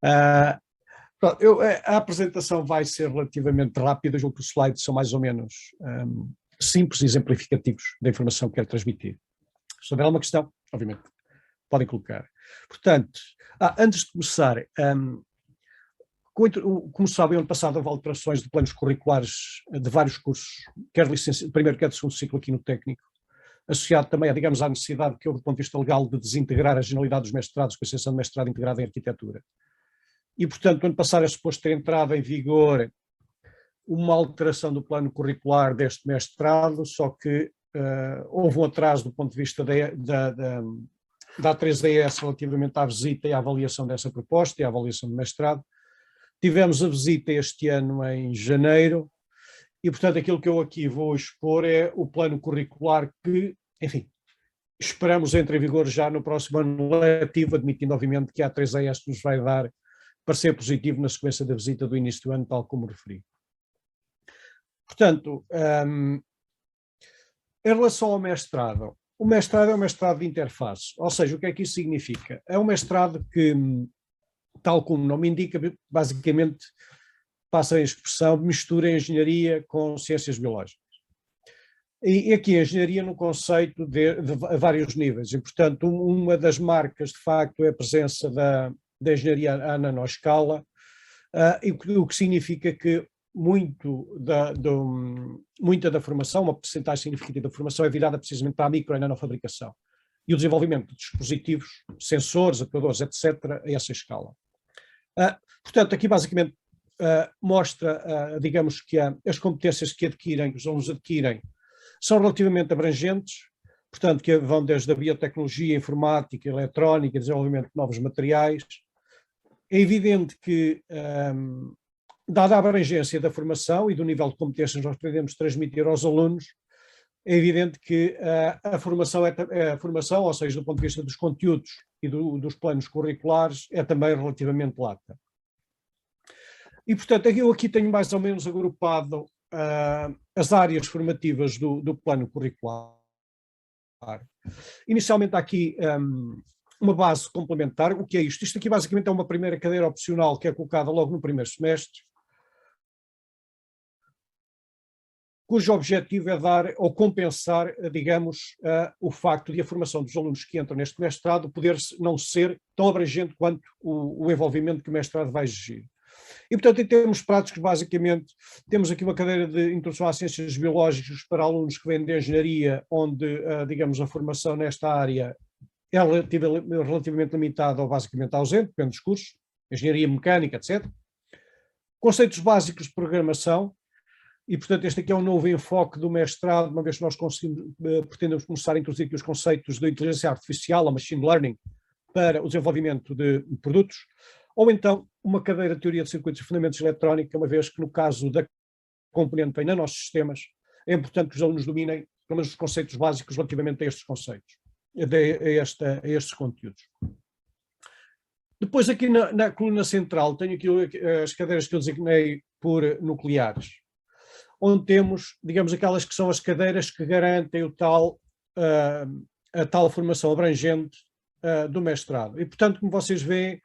Ah, pronto, a apresentação vai ser relativamente rápida, julgo que os slides são mais ou menos simples e exemplificativos da informação que quero transmitir. Se houver alguma questão, obviamente, podem colocar. Portanto, antes de começar, como sabem, ano passado houve alterações de planos curriculares de vários cursos, quer de primeiro, quer de segundo ciclo aqui no técnico, associado também, digamos, à necessidade que houve do ponto de vista legal de desintegrar a generalidade dos mestrados com a extensão de mestrado integrada em arquitetura. E, portanto, ano passado é suposto ter entrado em vigor uma alteração do plano curricular deste mestrado, só que houve um atraso do ponto de vista da A3DS relativamente à visita e à avaliação dessa proposta e à avaliação do mestrado. Tivemos a visita este ano em janeiro e, portanto, aquilo que eu aqui vou expor é o plano curricular que, enfim, esperamos entre em vigor já no próximo ano letivo, admitindo, obviamente, que a A3DS nos vai dar parecer positivo na sequência da visita do início do ano, tal como referi. Portanto, em relação ao mestrado, o mestrado é um mestrado de interface, ou seja, o que é que isso significa? É um mestrado que, tal como o nome indica, basicamente, passa a expressão, mistura engenharia com ciências biológicas. E aqui a engenharia no conceito de vários níveis, e portanto uma das marcas de facto é a presença da engenharia à nanoscala, o que significa que muita da formação, uma percentagem significativa da formação é virada precisamente para a micro e nanofabricação e o desenvolvimento de dispositivos, sensores, atuadores, etc., a essa escala. Portanto, aqui basicamente mostra, digamos que as competências que os alunos adquirem são relativamente abrangentes, portanto, que vão desde a biotecnologia, informática, eletrónica, desenvolvimento de novos materiais. É evidente que, dada a abrangência da formação e do nível de competências que nós pretendemos transmitir aos alunos, é evidente que a formação, ou seja, do ponto de vista dos conteúdos e dos planos curriculares, é também relativamente lata. E, portanto, eu aqui tenho mais ou menos agrupado as áreas formativas do plano curricular. Inicialmente há aqui uma base complementar. O que é isto? Isto aqui basicamente é uma primeira cadeira opcional que é colocada logo no primeiro semestre, cujo objetivo é dar ou compensar, digamos, o facto de a formação dos alunos que entram neste mestrado poder não ser tão abrangente quanto o envolvimento que o mestrado vai exigir. E, portanto, em termos práticos, basicamente, temos aqui uma cadeira de introdução às ciências biológicas para alunos que vêm de engenharia, onde, digamos, a formação nesta área é relativamente limitada ou basicamente ausente, depende dos cursos, engenharia mecânica, etc. Conceitos básicos de programação, e, portanto, este aqui é um novo enfoque do mestrado, uma vez que nós pretendemos começar a introduzir aqui os conceitos de inteligência artificial, a machine learning, para o desenvolvimento de produtos, ou então uma cadeira de teoria de circuitos e fundamentos eletrónica, uma vez que no caso da componente em nanossistemas, é importante que os alunos dominem pelo menos os conceitos básicos relativamente a estes conceitos, a estes conteúdos. Depois aqui na coluna central tenho aqui as cadeiras que eu designei por nucleares, onde temos, digamos, aquelas que são as cadeiras que garantem a tal formação abrangente do mestrado. E, portanto, como vocês veem,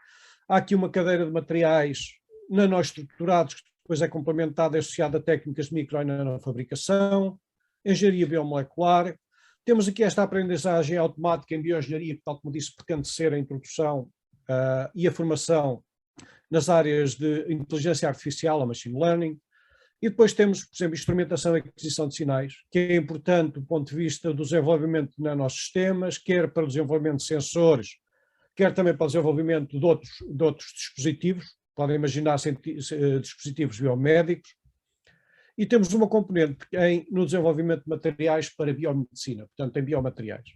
há aqui uma cadeira de materiais nanoestruturados, que depois é complementada e associada a técnicas de micro e nanofabricação, engenharia biomolecular. Temos aqui esta aprendizagem automática em bioengenharia, que, tal como disse, pretende ser a introdução e a formação nas áreas de inteligência artificial, a machine learning. E depois temos, por exemplo, instrumentação e aquisição de sinais, que é importante do ponto de vista do desenvolvimento de nanossistemas, quer para o desenvolvimento de sensores, quer também para o desenvolvimento de outros dispositivos, podem imaginar dispositivos biomédicos, e temos uma componente no desenvolvimento de materiais para biomedicina, portanto, em biomateriais.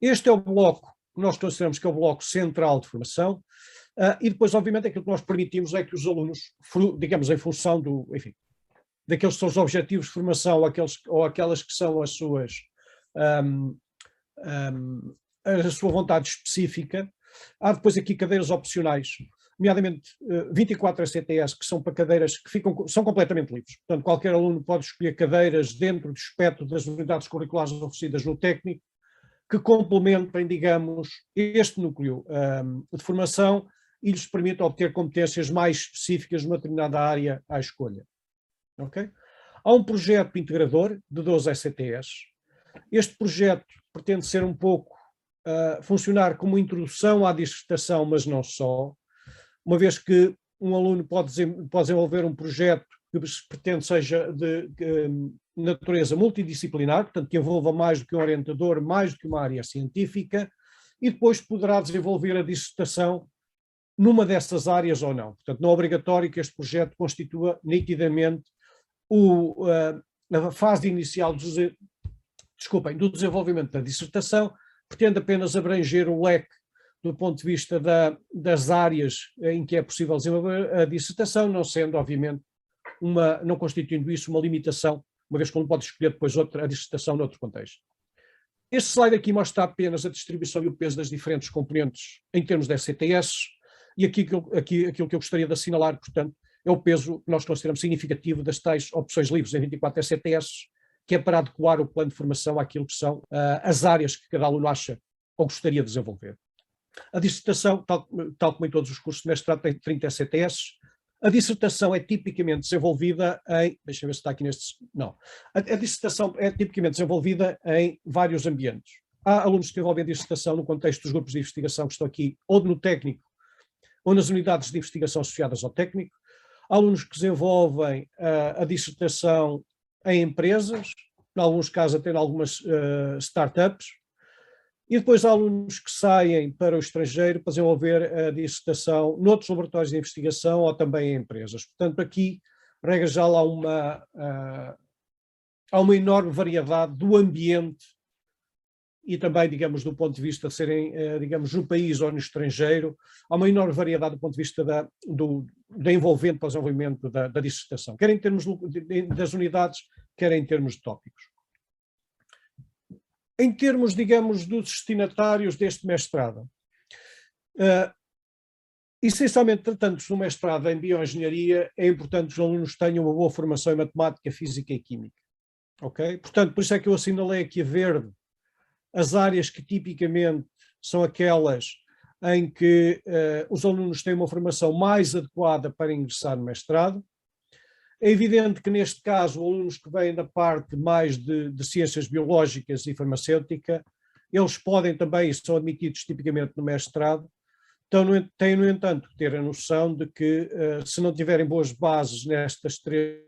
Este é o bloco que nós consideramos que é o bloco central de formação, e depois, obviamente, aquilo que nós permitimos é que os alunos, digamos, em função daqueles que são os objetivos de formação ou aquelas que são a sua vontade específica, há depois aqui cadeiras opcionais, nomeadamente 24 STS, que são para cadeiras que são completamente livres. Portanto, qualquer aluno pode escolher cadeiras dentro do espectro das unidades curriculares oferecidas no técnico, que complementem, digamos, este núcleo de formação e lhes permite obter competências mais específicas numa determinada área à escolha. Okay? Há um projeto integrador de 12 ECTS. Este projeto pretende ser um pouco, funcionar como introdução à dissertação, mas não só, uma vez que um aluno pode desenvolver um projeto que pretende seja de natureza multidisciplinar, portanto que envolva mais do que um orientador, mais do que uma área científica, e depois poderá desenvolver a dissertação numa dessas áreas ou não. Portanto, não é obrigatório que este projeto constitua nitidamente a fase inicial do desenvolvimento da dissertação, pretende apenas abranger o leque do ponto de vista das áreas em que é possível desenvolver a dissertação, não sendo, obviamente, não constituindo isso uma limitação, uma vez que não pode escolher depois a dissertação noutro contexto. Este slide aqui mostra apenas a distribuição e o peso das diferentes componentes em termos de ECTS, e aquilo que eu gostaria de assinalar, portanto, é o peso que nós consideramos significativo das tais opções livres em 24 ECTS, que é para adequar o plano de formação àquilo que são as áreas que cada aluno acha ou gostaria de desenvolver. A dissertação, tal como em todos os cursos de mestrado, tem 30 ECTS. A dissertação é tipicamente desenvolvida em... Deixa eu ver se está aqui neste... Não. A dissertação é tipicamente desenvolvida em vários ambientes. Há alunos que desenvolvem a dissertação no contexto dos grupos de investigação que estão aqui, ou no técnico, ou nas unidades de investigação associadas ao técnico. Há alunos que desenvolvem a dissertação em empresas, em alguns casos até em algumas startups, e depois há alunos que saem para o estrangeiro para desenvolver a dissertação noutros laboratórios de investigação ou também em empresas. Portanto, aqui, regra já, há uma enorme variedade do ambiente e também, digamos, do ponto de vista de serem, digamos, no país ou no estrangeiro, há uma enorme variedade do ponto de vista da envolvente para o desenvolvimento da dissertação, quer em termos das unidades, quer em termos de tópicos. Em termos, digamos, dos destinatários deste mestrado, essencialmente, tratando-se de um mestrado em bioengenharia, é importante que os alunos tenham uma boa formação em matemática, física e química. Okay? Portanto, por isso é que eu assinalei aqui a verde as áreas que tipicamente são aquelas em que os alunos têm uma formação mais adequada para ingressar no mestrado. É evidente que neste caso, alunos que vêm da parte mais de ciências biológicas e farmacêutica, eles podem também, e são admitidos tipicamente no mestrado, têm, no entanto, que ter a noção de que se não tiverem boas bases nestas três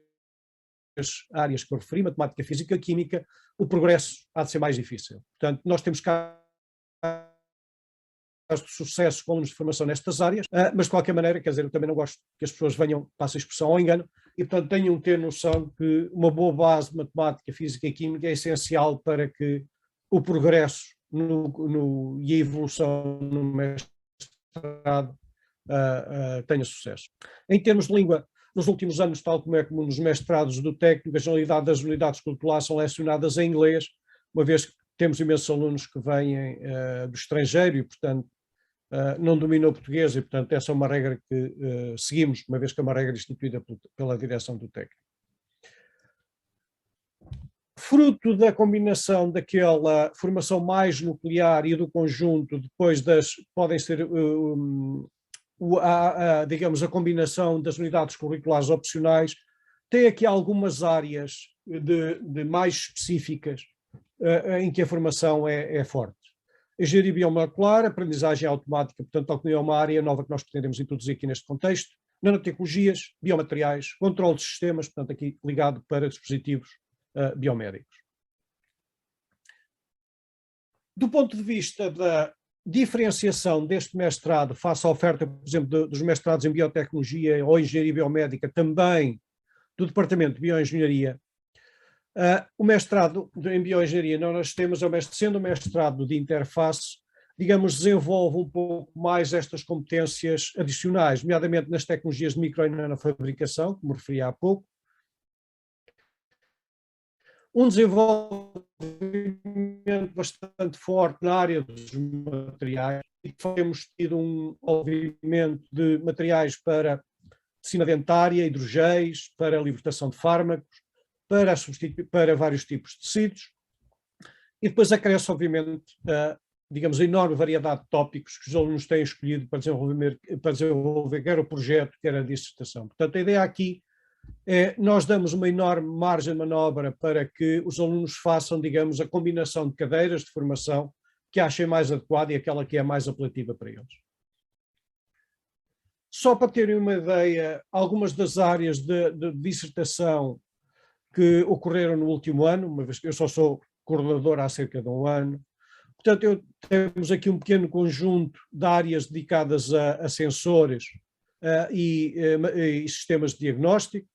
áreas que eu referi, matemática, física e química, o progresso há de ser mais difícil. Portanto, nós temos casos de sucesso com alunos de formação nestas áreas, mas de qualquer maneira, quer dizer, eu também não gosto que as pessoas venham, passem a expressão ao engano, e portanto tenham que ter noção que uma boa base de matemática, física e química é essencial para que o progresso e a evolução no mestrado tenha sucesso. Em termos de língua, nos últimos anos, tal como é comum nos mestrados do técnico, a generalidade das unidades curriculares são lecionadas em inglês, uma vez que temos imensos alunos que vêm do estrangeiro e, portanto, não dominam o português e, portanto, essa é uma regra que seguimos, uma vez que é uma regra instituída pela direção do técnico. Fruto da combinação daquela formação mais nuclear e do conjunto, depois podem ser, digamos, a combinação das unidades curriculares opcionais, tem aqui algumas áreas de mais específicas em que a formação é forte. Engenharia biomolecular, aprendizagem automática, portanto, é uma área nova que nós pretendemos introduzir aqui neste contexto, nanotecnologias, biomateriais, controle de sistemas, portanto, aqui ligado para dispositivos biomédicos. Do ponto de vista da diferenciação deste mestrado face à oferta, por exemplo, dos mestrados em biotecnologia ou engenharia biomédica, também do departamento de bioengenharia, o mestrado em bioengenharia nanosistemas, sendo um mestrado de interface, digamos, desenvolve um pouco mais estas competências adicionais, nomeadamente nas tecnologias de micro e nanofabricação, como referi há pouco, um desenvolvimento bastante forte na área dos materiais, e temos tido um desenvolvimento de materiais para medicina dentária, hidrogéis, para a libertação de fármacos, para vários tipos de tecidos, e depois acresce, obviamente, digamos, a enorme variedade de tópicos que os alunos têm escolhido para desenvolver quer o projeto, quer a dissertação. Portanto, a ideia aqui é nós damos uma enorme margem de manobra para que os alunos façam, digamos, a combinação de cadeiras de formação que achem mais adequada e aquela que é mais apelativa para eles. Só para terem uma ideia, algumas das áreas de dissertação que ocorreram no último ano, uma vez que eu só sou coordenador há cerca de um ano. Portanto, temos aqui um pequeno conjunto de áreas dedicadas a sensores e sistemas de diagnóstico,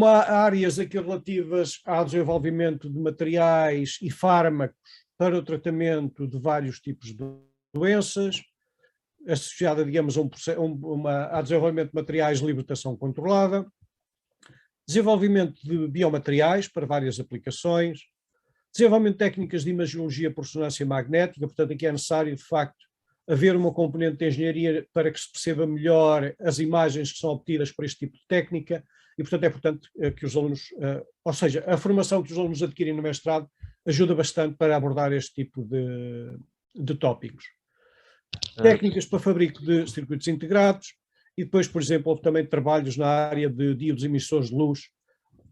áreas aqui relativas ao desenvolvimento de materiais e fármacos para o tratamento de vários tipos de doenças, associada, digamos, a desenvolvimento de materiais de libertação controlada, desenvolvimento de biomateriais para várias aplicações, desenvolvimento de técnicas de imagiologia por ressonância magnética, portanto aqui é necessário, de facto, haver uma componente de engenharia para que se perceba melhor as imagens que são obtidas por este tipo de técnica e, portanto, é importante que os alunos, ou seja, a formação que os alunos adquirem no mestrado ajuda bastante para abordar este tipo de tópicos. Técnicas para fabrico de circuitos integrados e depois, por exemplo, houve também trabalhos na área de diodos emissores de luz,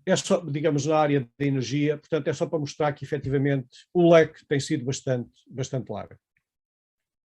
é só, digamos, na área da energia, portanto é só para mostrar que efetivamente o leque tem sido bastante largo.